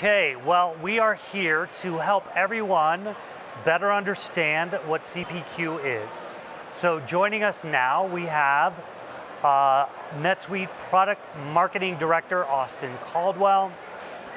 Okay, well, we are here to help everyone better understand what CPQ is. So joining us now, we have NetSuite Product Marketing Director, Austin Caldwell,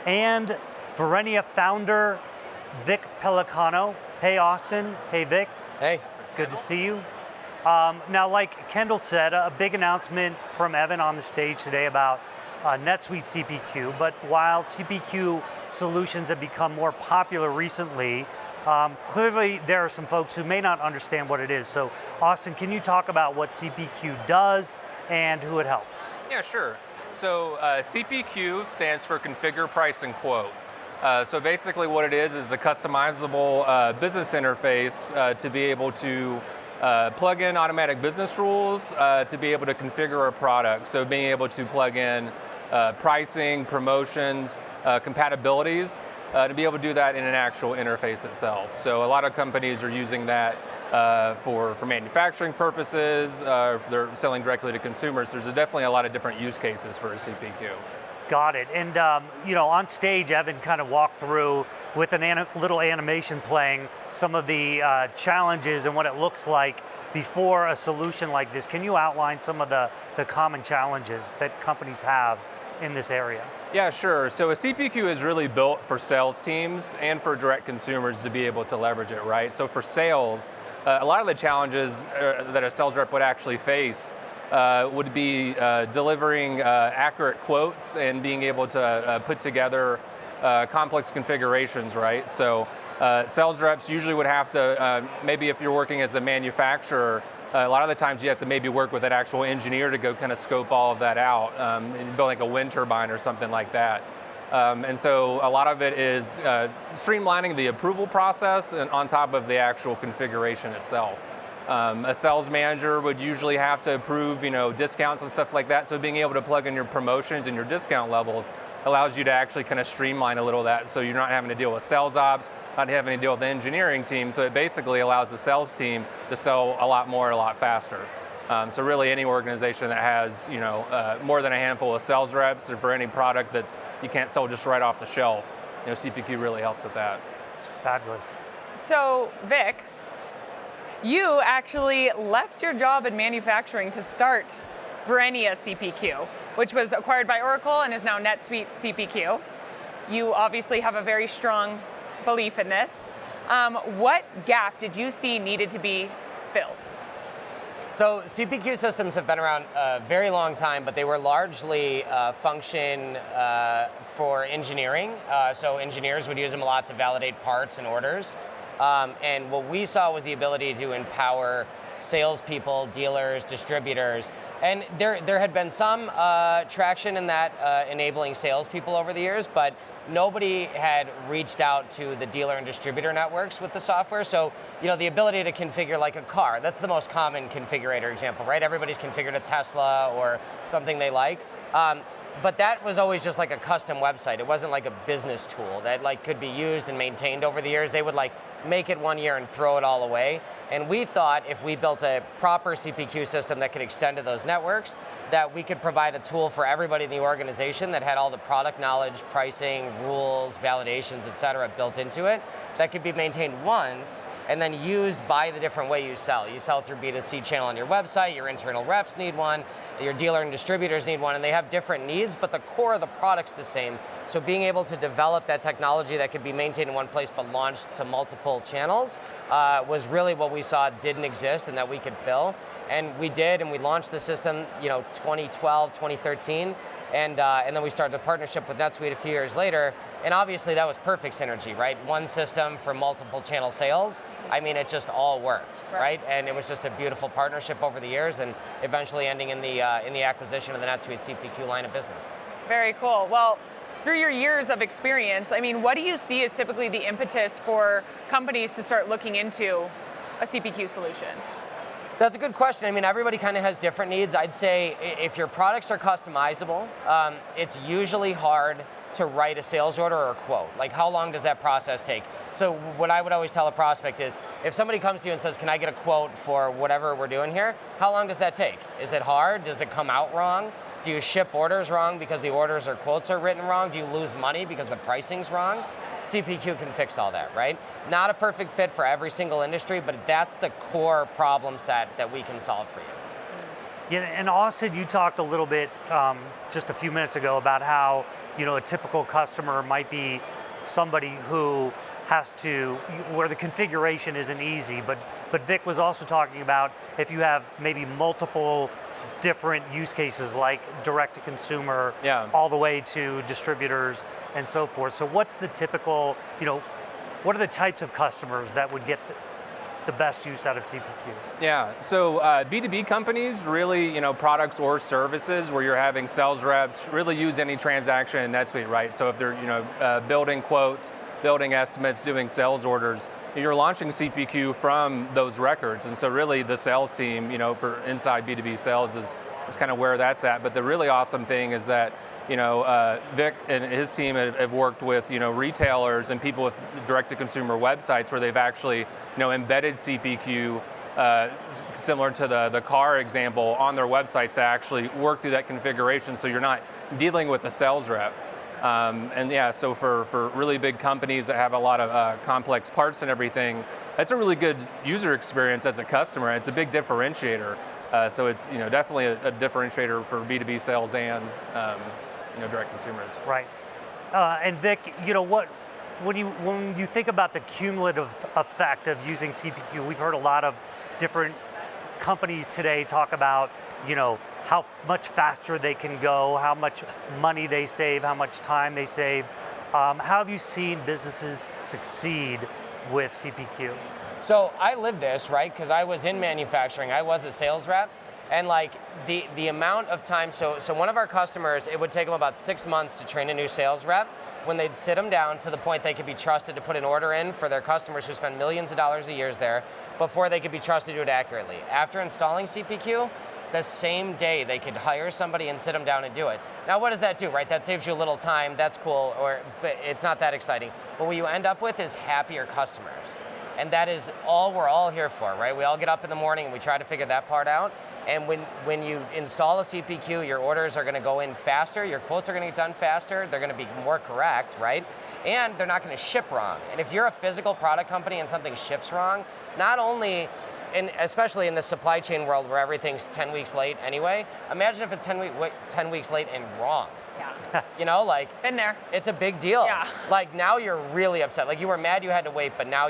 and Verenia founder, Vic Pellicano. Hey, Austin. Hey, Vic. Hey. It's good to see you. Now, like Kendall said, a big announcement from Evan on the stage today about NetSuite CPQ, but while CPQ solutions have become more popular recently, clearly there are some folks who may not understand what it is. So Austin, can you talk about what CPQ does and who it helps? Yeah, sure. So CPQ stands for Configure, Price, and Quote. So basically what it is a customizable business interface to be able to plug in automatic business rules to be able to configure a product. So being able to plug in pricing, promotions, compatibilities, to be able to do that in an actual interface itself. So a lot of companies are using that for manufacturing purposes, they're selling directly to consumers. There's definitely a lot of different use cases for a CPQ. Got it. And on stage, Evan kind of walked through with a little animation playing some of the challenges and what it looks like before a solution like this. Can you outline some of the common challenges that companies have in this area? Yeah, sure. So a CPQ is really built for sales teams and for direct consumers to be able to leverage it, right? So for sales, a lot of the challenges that a sales rep would actually face would be delivering accurate quotes and being able to put together complex configurations, right? So sales reps usually would have to, maybe if you're working as a manufacturer, a lot of the times you have to maybe work with an actual engineer to go kind of scope all of that out and build like a wind turbine or something like that. And so a lot of it is streamlining the approval process and on top of the actual configuration itself. A sales manager would usually have to approve, discounts and stuff like that. So being able to plug in your promotions and your discount levels allows you to actually kind of streamline a little of that. So you're not having to deal with sales ops, not having to deal with the engineering team. So it basically allows the sales team to sell a lot more, a lot faster. So really any organization that has, more than a handful of sales reps, or for any product that's you can't sell just right off the shelf, CPQ really helps with that. Fabulous. So Vic, you actually left your job in manufacturing to start Verenia CPQ, which was acquired by Oracle and is now NetSuite CPQ. You obviously have a very strong belief in this. What gap did you see needed to be filled? So CPQ systems have been around a very long time, but they were largely function for engineering. So engineers would use them a lot to validate parts and orders. And what we saw was the ability to empower salespeople, dealers, distributors, and there had been some traction in that enabling salespeople over the years, but nobody had reached out to the dealer and distributor networks with the software. So, the ability to configure like a car, that's the most common configurator example, right? Everybody's configured a Tesla or something they like. But that was always just like a custom website. It wasn't like a business tool that could be used and maintained over the years. They would make it one year and throw it all away. And we thought if we built a proper CPQ system that could extend to those networks, that we could provide a tool for everybody in the organization that had all the product knowledge, pricing, rules, validations, et cetera, built into it, that could be maintained once and then used by the different way you sell. You sell through B2C channel on your website, your internal reps need one, your dealer and distributors need one, and they have different needs, but the core of the product's the same. So being able to develop that technology that could be maintained in one place but launched to multiple channels was really what we saw didn't exist and that we could fill. And we did, and we launched the system, 2012, 2013, and then we started a partnership with NetSuite a few years later, and obviously that was perfect synergy, right? One system for multiple channel sales. I mean, it just all worked, right? And it was just a beautiful partnership over the years, and eventually ending in the acquisition of the NetSuite CPQ line of business. Very cool. Well, through your years of experience, what do you see as typically the impetus for companies to start looking into a CPQ solution? That's a good question. Everybody kind of has different needs. I'd say if your products are customizable, it's usually hard to write a sales order or a quote? Like, how long does that process take? So what I would always tell a prospect is, if somebody comes to you and says, can I get a quote for whatever we're doing here? How long does that take? Is it hard? Does it come out wrong? Do you ship orders wrong because the orders or quotes are written wrong? Do you lose money because the pricing's wrong? CPQ can fix all that, right? Not a perfect fit for every single industry, but that's the core problem set that we can solve for you. Yeah, and Austin, you talked a little bit just a few minutes ago about how a typical customer might be somebody who has to, where the configuration isn't easy, but Vic was also talking about if you have maybe multiple different use cases like direct to consumer, all the way to distributors and so forth. So what's the typical, what are the types of customers that would get the best use out of CPQ? Yeah, so B2B companies really, products or services where you're having sales reps really use any transaction in NetSuite, right? So if they're, building quotes, building estimates, doing sales orders, you're launching CPQ from those records. And so really the sales team, for inside B2B sales is kind of where that's at. But the really awesome thing is that, Vic and his team have worked with, retailers and people with direct-to-consumer websites where they've actually, embedded CPQ, similar to the car example, on their websites to actually work through that configuration so you're not dealing with the sales rep. And yeah, so for really big companies that have a lot of complex parts and everything, that's a really good user experience as a customer. It's a big differentiator. So it's definitely a differentiator for B2B sales and direct consumers. Right. And Vic, when you think about the cumulative effect of using CPQ, we've heard a lot of different companies today talk about how much faster they can go, how much money they save, how much time they save. How have you seen businesses succeed with CPQ? So I lived this, right? Because I was in manufacturing, I was a sales rep, and like the amount of time, so one of our customers, it would take them about 6 months to train a new sales rep when they'd sit them down to the point they could be trusted to put an order in for their customers who spend millions of dollars a year there before they could be trusted to do it accurately. After installing CPQ, the same day they could hire somebody and sit them down and do it. Now what does that do, right? That saves you a little time, that's cool, but it's not that exciting. But what you end up with is happier customers. And that is all we're all here for, right? We all get up in the morning and we try to figure that part out. And when you install a CPQ, your orders are going to go in faster, your quotes are going to get done faster, they're going to be more correct, right? And they're not going to ship wrong. And if you're a physical product company and something ships wrong, not only, and especially in the supply chain world where everything's 10 weeks late anyway, imagine if it's 10 weeks late and wrong. Yeah. Like, been there. It's a big deal. Yeah. Like now you're really upset. Like you were mad you had to wait, but now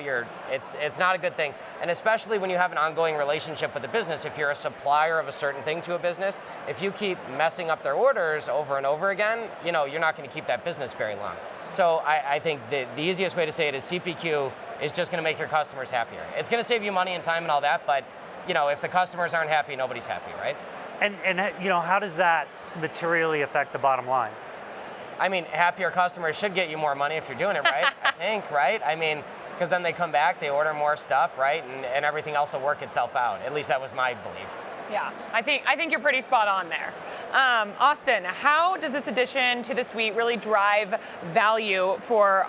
it's not a good thing. And especially when you have an ongoing relationship with the business, if you're a supplier of a certain thing to a business, if you keep messing up their orders over and over again, you're not going to keep that business very long. So I think the easiest way to say it is CPQ is just going to make your customers happier. It's going to save you money and time and all that, but if the customers aren't happy, nobody's happy, right? And how does that materially affect the bottom line? I mean, happier customers should get you more money if you're doing it right, I think, right? I mean, because then they come back, they order more stuff, right? And everything else will work itself out. At least that was my belief. Yeah, I think you're pretty spot on there. Austin, how does this addition to the suite really drive value for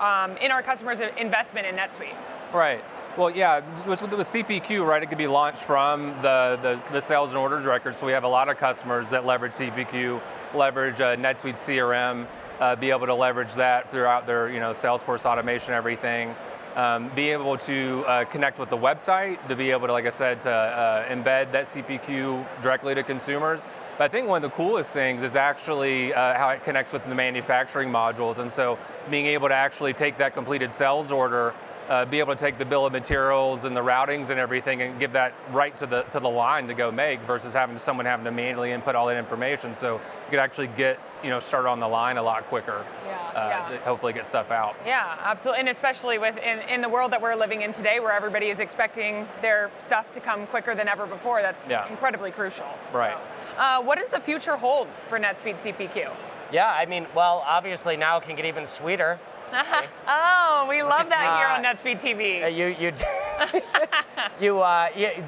in our customers' investment in NetSuite? Right. Well, yeah, with CPQ, right, it could be launched from the sales and orders record. So we have a lot of customers that leverage CPQ, leverage NetSuite CRM, be able to leverage that throughout their Salesforce automation, everything. Be able to connect with the website, to be able to, like I said, to embed that CPQ directly to consumers. But I think one of the coolest things is actually how it connects with the manufacturing modules. And so being able to actually take that completed sales order, be able to take the bill of materials and the routings and everything and give that right to the line to go make versus someone having to manually input all that information. So you could actually get started on the line a lot quicker. To hopefully get stuff out. Yeah, absolutely, and especially in the world that we're living in today, where everybody is expecting their stuff to come quicker than ever before. That's incredibly crucial. Right. So, what does the future hold for NetSuite CPQ? Yeah, I mean, well, obviously now it can get even sweeter. Oh, we love that here on NetSuite TV.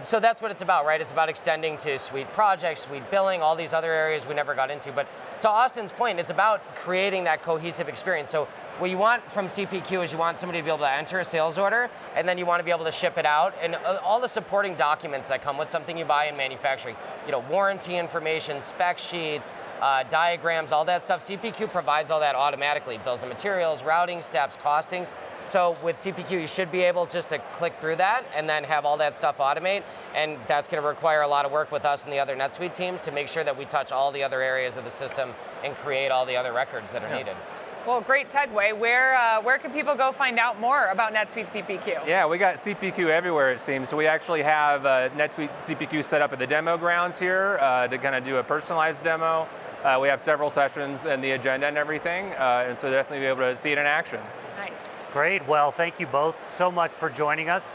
So that's what it's about, right? It's about extending to suite projects, suite billing, all these other areas we never got into. But to Austin's point, it's about creating that cohesive experience. So what you want from CPQ is you want somebody to be able to enter a sales order, and then you want to be able to ship it out, and all the supporting documents that come with something you buy in manufacturing. Warranty information, spec sheets, diagrams, all that stuff. CPQ provides all that automatically. Bills of materials, routing steps, costings. So with CPQ, you should be able just to click through that and then have all that stuff automate. And that's going to require a lot of work with us and the other NetSuite teams to make sure that we touch all the other areas of the system and create all the other records that are needed. Well, great segue. Where can people go find out more about NetSuite CPQ? Yeah, we got CPQ everywhere, it seems. So we actually have NetSuite CPQ set up at the demo grounds here to kind of do a personalized demo. We have several sessions in the agenda and everything, and so definitely be able to see it in action. Nice. Great. Well, thank you both so much for joining us.